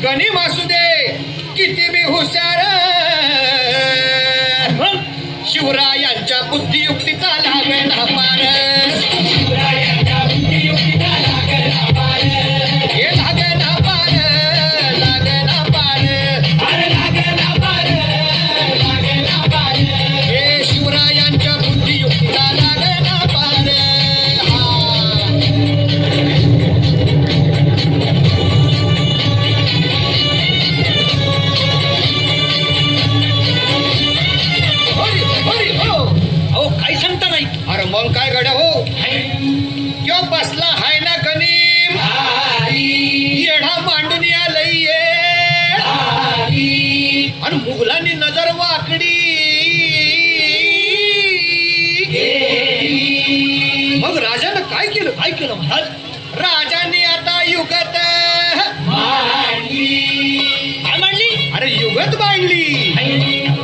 गणी मासू दे किती बी हुशार, शिवरायांच्या बुद्धियुक्तीचा लागला पार, शिवरायांच्या बुद्धियुक्तीचा लागला पार, हे लागला पार, लागला पार, अरे लागला पार, लागला पार, हे शिवरायांच्या बुद्धियुक्तीचा लागला पार. अरे मग काय गड्या हो, क्यों बसला हाय ना गनीम, येढा मांडून आलंय आणि मुघलांनी नजर वाकडी, मग राजानं काय केलं, काय केलं महाराज? राजाने आता युगत मांडली, काय मांडली? अरे युगत मांडली,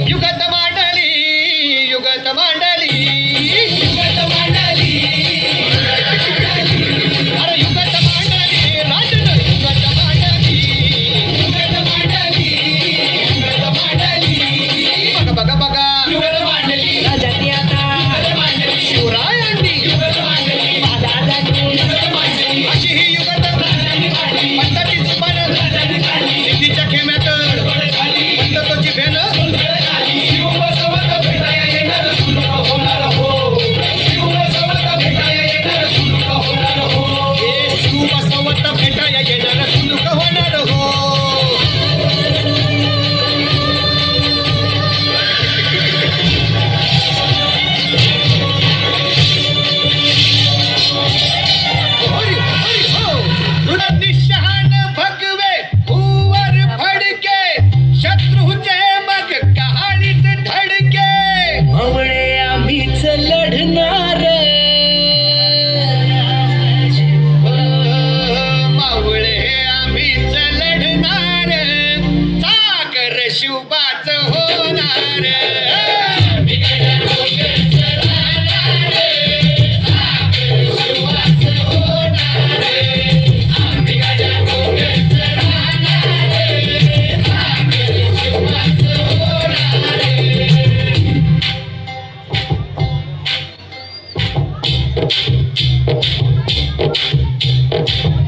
युगत मांडली, युगत मांडली, युगत मांडली, अरे युगत मांडली, राजन युगत मांडली, युगत मांडली, युगत मांडली, बघा बघा बघा युगत मांडली, राजांनी आता युगत मांडली, शिवरायांनी युगत मांडली, महाराजांनी युगत मांडली, अशी ही युगत मांडली, पंताची जुबान राजांनी काढली, सिद्धीच्या खेम्यात पंततोची भेन शिवबाच होणार,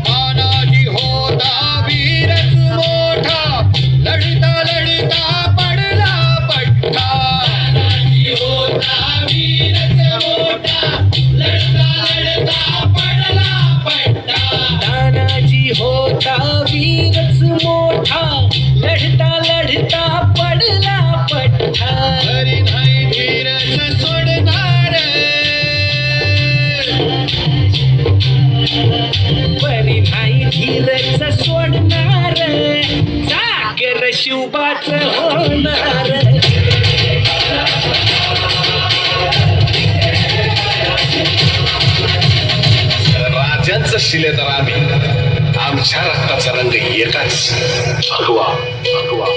तानाजी होता वीरच मोठा, लढता लढता पडला पट्टा, तानाजी होता वीरच मोठा, लढता लढता पडला पट्टा, तानाजी होता वीरच मोठा, लढता लढता पडला पट्टा, तरी नाही धीरच सोडणार, बरी नाही धीरच सोडणार, सागर शिवबाच होणार. राजांचं शिलेदार आम्ही, आमच्या रक्ताचा रंग एकाच, अकवा अकवा.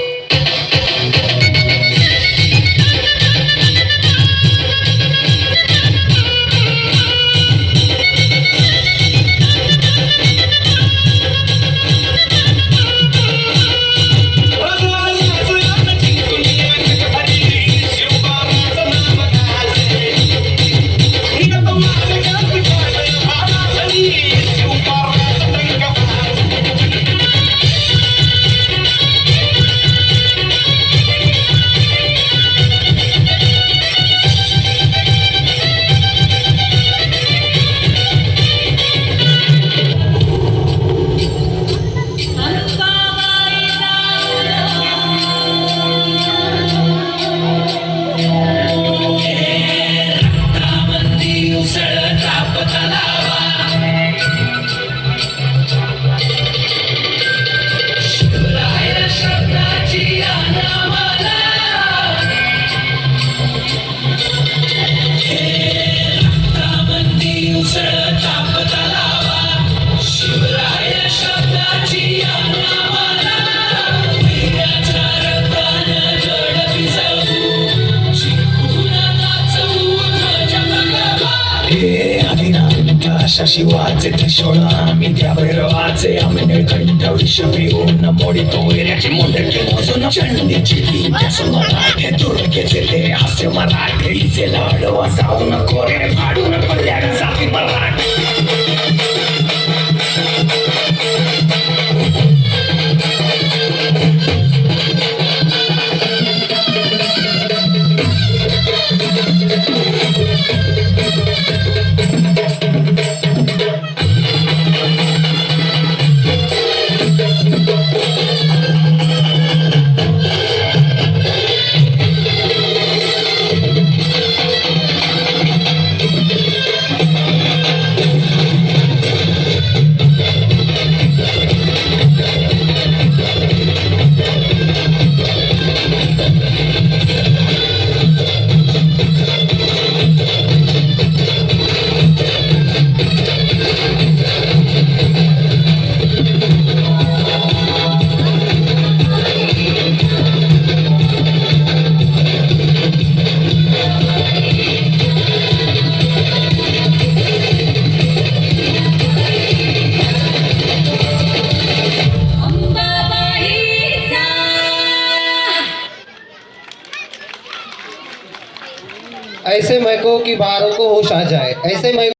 Adina आकाशा शिवाचे त्रिशूळ आम्ही त्या भैरवाचे आम्ही निळकंठ विष पिऊन मोडितो वैऱ्याची मोंडके मोजून चंडीची ती त्यास मराठे दुर्गेचे ते हास्य मराठीचे लाडवा जाऊन कोरे फाडून पडल्या जाती मराठी ऐसे महको कि बाहरों को होश आ जाए, ऐसे महको